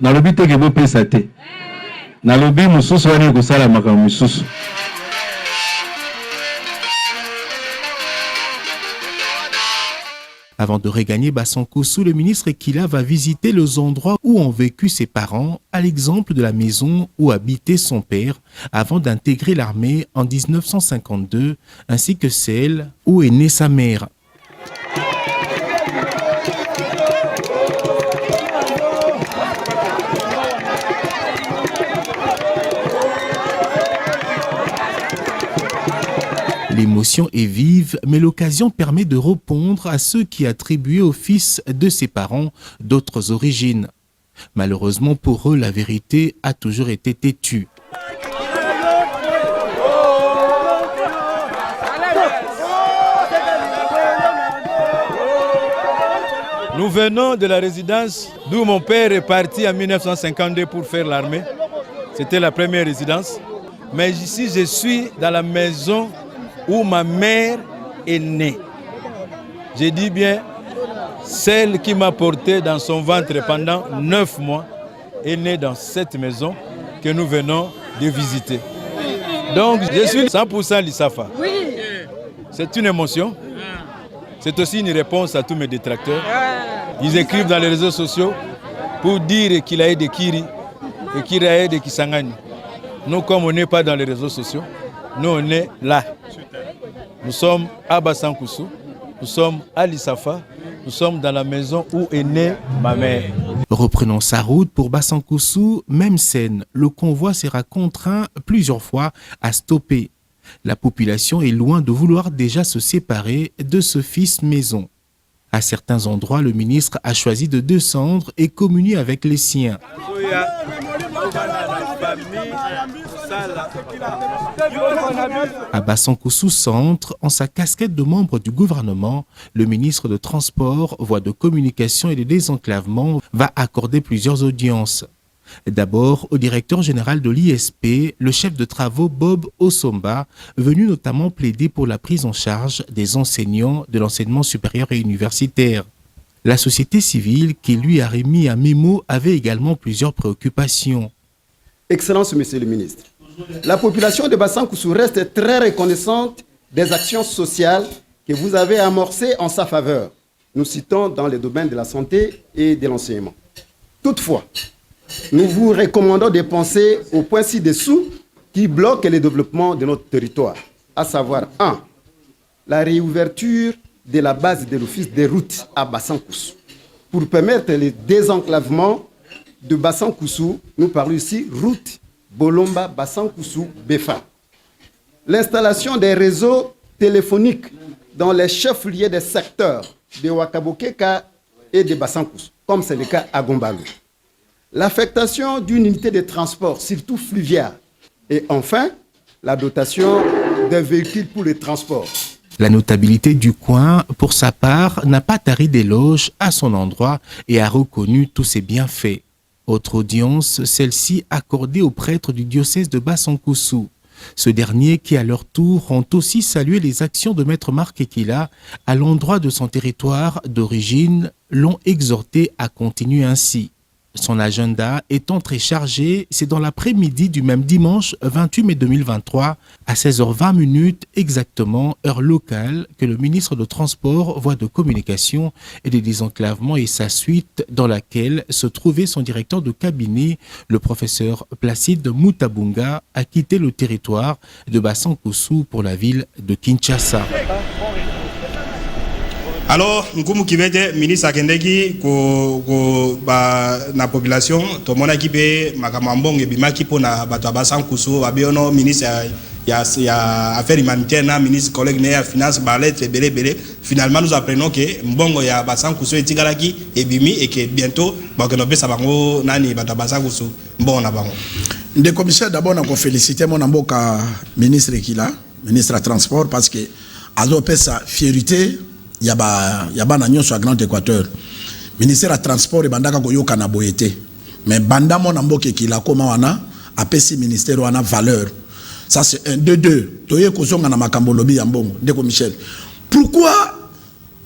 Nalobi teke bopesa te. Nalobi mususu wana ekosala makambo misusu. Avant de regagner Bassankoussou, le ministre Ekila va visiter les endroits où ont vécu ses parents, à l'exemple de la maison où habitait son père avant d'intégrer l'armée en 1952, ainsi que celle où est née sa mère. L'émotion est vive, mais l'occasion permet de répondre à ceux qui attribuaient au fils de ses parents d'autres origines. Malheureusement pour eux, la vérité a toujours été têtue. Nous venons de la résidence d'où mon père est parti en 1952 pour faire l'armée. C'était la première résidence. Mais ici, je suis dans la maison où ma mère est née. Je dis bien, celle qui m'a porté dans son ventre pendant 9 mois est née dans cette maison que nous venons de visiter. Donc, je suis 100% Lissafa. C'est une émotion. C'est aussi une réponse à tous mes détracteurs. Ils écrivent dans les réseaux sociaux pour dire qu'il a aidé Kiri et qu'il a aidé Kisangani. Nous, comme on n'est pas dans les réseaux sociaux, nous, on est là. Nous sommes à Bassankoussou, nous sommes à Lissafa, nous sommes dans la maison où est née ma mère. Reprenant sa route pour Bassankoussou, même scène, le convoi sera contraint plusieurs fois à stopper. La population est loin de vouloir déjà se séparer de ce fils maison. À certains endroits, le ministre a choisi de descendre et communier avec les siens. À Bassankoussou Centre, en sa casquette de membre du gouvernement, le ministre de Transport, Voies de Communication et de Désenclavement va accorder plusieurs audiences. D'abord au directeur général de l'ISP, le chef de travaux Bob Osomba, venu notamment plaider pour la prise en charge des enseignants de l'enseignement supérieur et universitaire. La société civile, qui lui a remis un mémo, avait également plusieurs préoccupations. Excellence, Monsieur le ministre, la population de Bassankoussou reste très reconnaissante des actions sociales que vous avez amorcées en sa faveur. Nous citons dans les domaines de la santé et de l'enseignement. Toutefois, nous vous recommandons de penser au point ci-dessous qui bloque le développement de notre territoire, à savoir 1. La réouverture de la base de l'office des routes à Bassankoussou. Pour permettre le désenclavement de Bassankoussou, nous parlons ici route Bolomba Bassankoussou Befa. L'installation des réseaux téléphoniques dans les chefs-lieux des secteurs de Wakabokeka et de Bassankoussou, comme c'est le cas à Gombalou. L'affectation d'une unité de transport, surtout fluvial. Et enfin, la dotation d'un véhicule pour le transport. La notabilité du coin, pour sa part, n'a pas tari d'éloges à son endroit et a reconnu tous ses bienfaits. Autre audience, celle-ci accordée au prêtre du diocèse de Bassankoussou. Ce dernier qui, à leur tour, ont aussi salué les actions de Maître Marc Ekila à l'endroit de son territoire d'origine, l'ont exhorté à continuer ainsi. Son agenda étant très chargé, c'est dans l'après-midi du même dimanche 28 mai 2023, à 16h20 exactement, heure locale, que le ministre de Transport, Voies de Communication et des Désenclavements et sa suite, dans laquelle se trouvait son directeur de cabinet, le professeur Placide Moutabunga, a quitté le territoire de Bassankoussou pour la ville de Kinshasa. Alors, nous kivete ministre akendeki ko ba na population to mona kipe makamambonge bimaki pona bato Bassankoussou babiono ministre ya affaires humanitaires na ministre collègue na finance ba lettre belé finalement nous apprenons que mbongo ya Bassankoussou etikalaki ebimi et que bientôt ba que no pesa bango nani bato Bassankoussou mbongo na bango. De commissaire d'abord na ko féliciter mon amboka ministre Ekila, ministre de transport parce que azo pesa fierté yaba na nyonso à Grand Équateur. Ministère de transport et bandaka koyoka na boyete. Mais banda mon amboka Ekila koma wana apesi ministère wana valeur. Ça c'est un 2-2. Toye kozonga na makambo lobi ya mbongo. Ndeko Michel. Pourquoi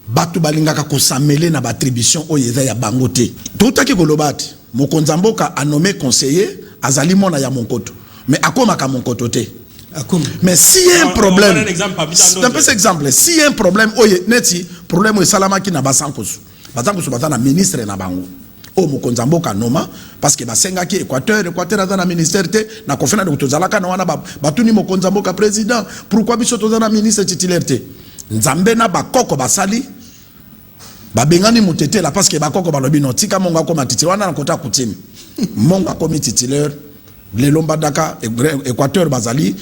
batu balingaka ko samele na battribution oyeza ya bangote? Totaki kolobati. Mokonza mboka a nommé conseiller azali mona ya monkoto. Mais akoma ka monkoto te. Mais s'il y a un problème, c'est un peu cet exemple. S'il y a un problème, neti problème est salama qui na Bassankoussou. Bassankoussou batana ministre na bango. O mokonza mboka noma parce que basenga ki Équateur na ministère te na kofena de tozalaka na wana batuni mokonza mboka président. Pourquoi biso tozana ministre titulaire te? Nzambe na bakoko basali babengani mutete la parce que bakoko balobi no tika monga ko matitulaire wana na kota kutimi. Monga ko titulaire les Lombadaka, Équateur, Bazali,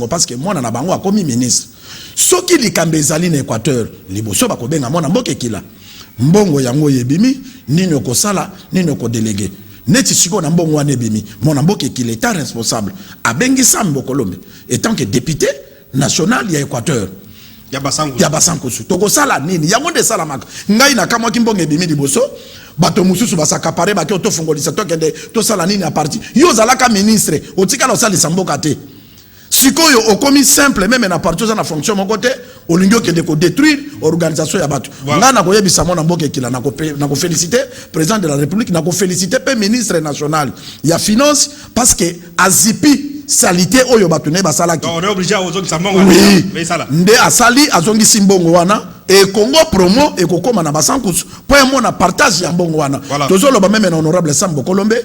parce que moi, na bango a commis ministre. Ce qui li kambezali na Équateur, li boso ba ko benga mona mboke kila. Mbongo yango yebimi, nino ko sala, nino ko délégué. Neti siko na mbongo wane bimi, mona mboke kila état responsable. Abengi Sambo Kolombe, étant que député national ya Équateur. Yabasankusu. Toko sala nini, yango de sala maka. Ngai na kamwa kimbongo yebimi di boso. Bato mususu basakapare baki otofungolisa tokende tosala nini a parti yo zalaka ministre otika la sali samboka te sikoyo okomi simple même na parti za na fonction mon côté olingio kende ko détruire organisation ya bato nga na koyebisa mona mboke kila na ko féliciter président de la république na ko féliciter pe ministre national ya finance parce que azipi salité oyo bato ne basala ki on est obligé ozongi sambongo oui nde asali azongi simbongo wana et Congo promo et kokoma na basankusu po mona partage ya mbongo wana tozolo ba même na honorable Sambo Kolombe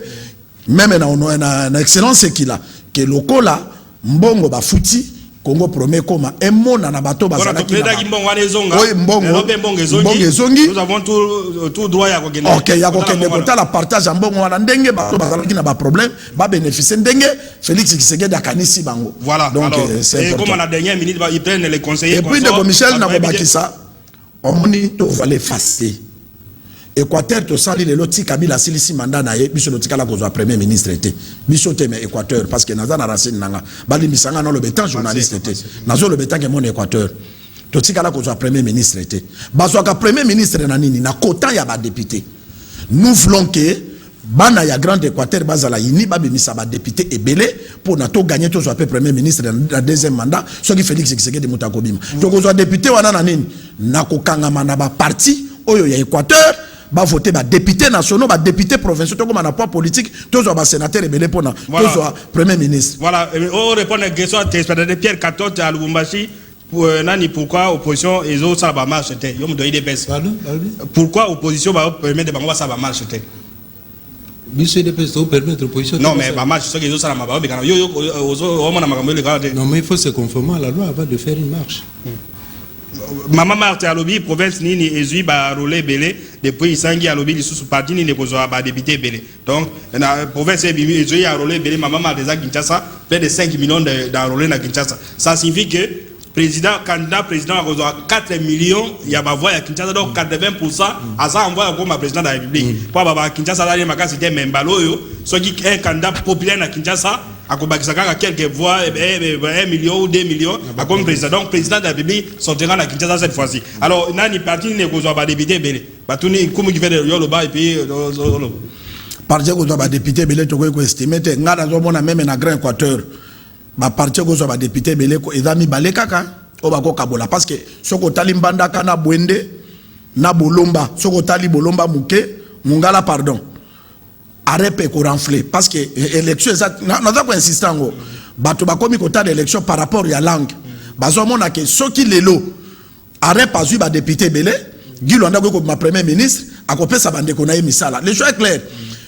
même na excellence kila que lokola mbongo ba futi Congo promet koma emona na bato bazala ki mbongo ezongi nous avons tout droit ya kokende OK ya kokende kota la partage ya mbongo wana ndenge bato bazala ki na ba problème ba bénéficier ndenge Félix Tshisekedi akanisi bango voilà donc c'est comme la dernière minute ils prennent les conseillers et puis de Michel na bakisa omoni to vale facile Équateur to sali le loti Kabila silisi mandat na ye biso lotika la kozwa premier ministre était biso teme Équateur parce que naza na racine nanga bali misanga na le betan journaliste était nazo le betan ke mon Équateur to tika la kozwa premier ministre était bazwa ka premier ministre na nini na kota ya ba député nous voulons que bana ya Grand Équateur bazala yini ba bimisa ba député ebele pour na to gagner to soit premier ministre dans deuxième mandat ce qui Félix Tshisekedi mutakobima to kozwa député wana na nini na kokangama na ba parti oyo ya Équateur ba voter ba député nationaux ba député provinciaux to comme na poids politique to zo ba sénateur ebele pour na to zo premier ministre voilà on répond à question de Pierre Katote à Lubumbashi pour nani pourquoi opposition et autres ça ba marche était yo mdo IDPS pourquoi opposition ba permettre de bango ça ba marche était monsieur de pesto permettre opposition non mais ba marche ce que ça na ba yo on na makambo le garder non mais il faut se conformer à la loi avant de faire une marche Maman Marthe à lobby province nini ezui ba rolé belé depuis isangi à lobby sous parti ni ne kozwa ba député belé donc na province ezui à rolé belé maman Marthe za Kinshasa près de 5 millions d'enrôlés na Kinshasa ça signifie que candidat président a kozwa 4 millions ya ba voix à Kinshasa donc 80% à ça envoie comme président de la République pour ba Kinshasa là makasi te membalo yo ce qui est candidat populaire na Kinshasa à quelques voix 1 million ou 2 millions comme président donc président de la République sortira la Kinshasa cette fois-ci alors nani parti ne kozwa ba député belé batuni comme qui fait de yoloba et puis parti kozwa ba député belé to ko estimer te ngana zo mona même na Grand Équateur ba parti kozwa ba député belé ko ezami balé kaka o ba ko kabola parce que soko tali mbanda kana bwende na bolomba soko tali bolomba muke mungala pardon arrêter ko renfler parce que élection exact naza ko insistant ngo bato bakomi kota d'élection par rapport ya langue bazo mona ke soki lelo arrêt pas eu ba député belé gilonda ko ma premier ministre akopesa bande ko na emisala les choses est clair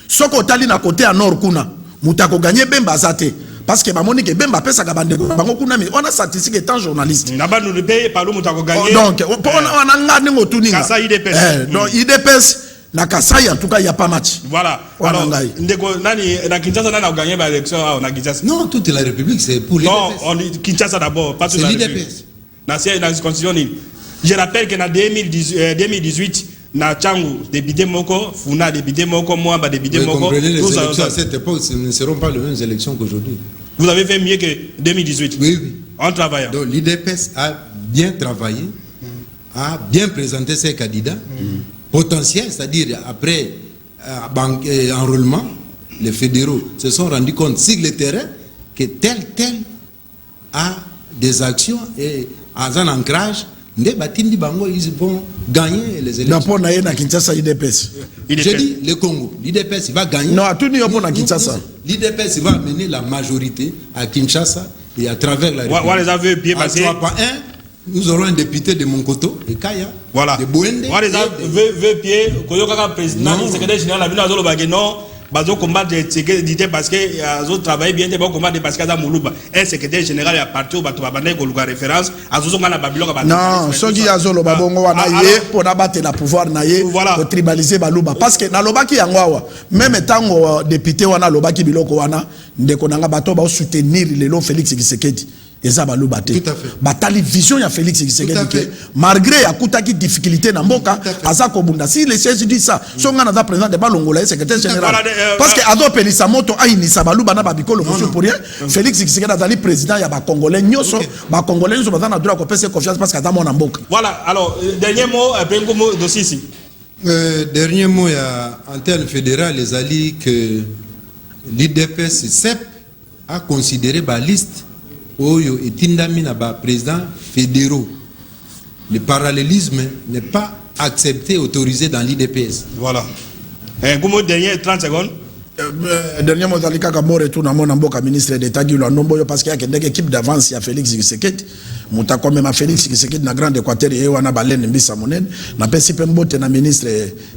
soko tali na côté à nord kuna mutako gagner bemba zate parce que bamoni ke bemba pesa ka bande ko bango kuna mais on a statistique étant journaliste na ba nous le payer par le mutako gagner donc on a ngani ngotuninga ça IDPS donc IDPS na Kasai en tout cas il y a pas match voilà alors ndeko nani na Kinshasa nani a gagné l'élection on a Kinshasa non toute la République c'est pour l'IDPS non on Kinshasa d'abord pas toute la République na c'est la constitution je rappelle que en 2018 na Tchangu député moko Funa député moko moi ba député moko tous à cette époque ce ne seront pas les mêmes élections qu'aujourd'hui vous avez fait mieux que 2018 oui en travaillant donc l'IDPS a bien travaillé a bien présenté ses candidats potentiel, c'est-à-dire après enrôlement, les fédéraux se sont rendus compte sur le terrain que tel a des actions et en un ancrage, ils vont gagner les élections. J'ai dit le Congo, l'IDPS va gagner. Non, tout Kinshasa. L'IDPS va amener la majorité à Kinshasa et à travers la République. Nous aurons un député de Monkoto, de Kaya, voilà. De Bouende. Président, secrétaire général, non, bazo combattre sécurité parce que azo travailler bien ba combattre parce que za muluba un secrétaire général ya parti au bato babandai ko luka référence azo nga na babiloko ba non soki azo lo babongo wana ye pour abattre la pouvoir na ye pour tribaliser baluba parce que na lobaki yango awa même tango député wana lobaki biloko wana ndeko nanga bato ba soutenir lelo Félix Tshisekedi eza baluba te batali vision ya Félix Tshisekedi ke malgré akutaki difficulté na mboka aza kobunda si les sièges dit ça songa na président de balongola secrétaire général parce que ado pelisa moto ainisa baluba na babikolo monsieur pour rien Félix Tshisekedi azali président ya ba congolais nyoso ba congolais nyoso bazana droit ko pesa confiance parce que ata mona mboka. Voilà, alors dernier mot après mot dossier ici. Dernier mot ya antenne fédérale les alliés que l'IDPS CEP a considéré ba liste Oyo et Tindami na ba président fédéraux. Le parallélisme n'est pas accepté, autorisé dans l'IDPS. Voilà. Un mot dernier, 30 secondes. Dernier mot, Dalika Kamore, tout le monde en ministre d'État, parce qu'il y a une équipe d'avance, il y a Félix Tshisekedi. Muta quand même Félix Tshisekedi na grande Équateur et wana balen mbisa monen na pesi pembote na ministre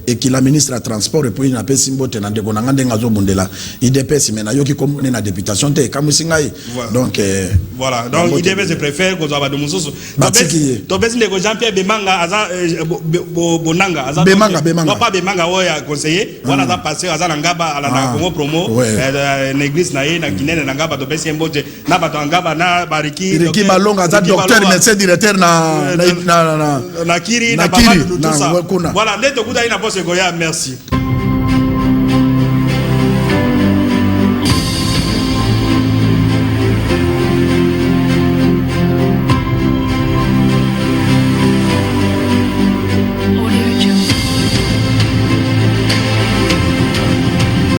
et qui la ministre à transport et puis na pesi mbote na ndeko na ngandenga zo bundela IDPS mais na yoki comme na députation te kamusingai donc voilà donc IDPS préfère ko zaba de mususu to besi ndeko Jean-Pierre Bemanga aza bonanga aza Bemanga non pas Bemanga oya conseiller wana za passer aza na ngaba ala na Congo promo na église na ye na Guinée na ngaba to besi mbote na bato ngaba na bariki balonga za docteur médecin directeur na Kiri, voilà, let's go, merci.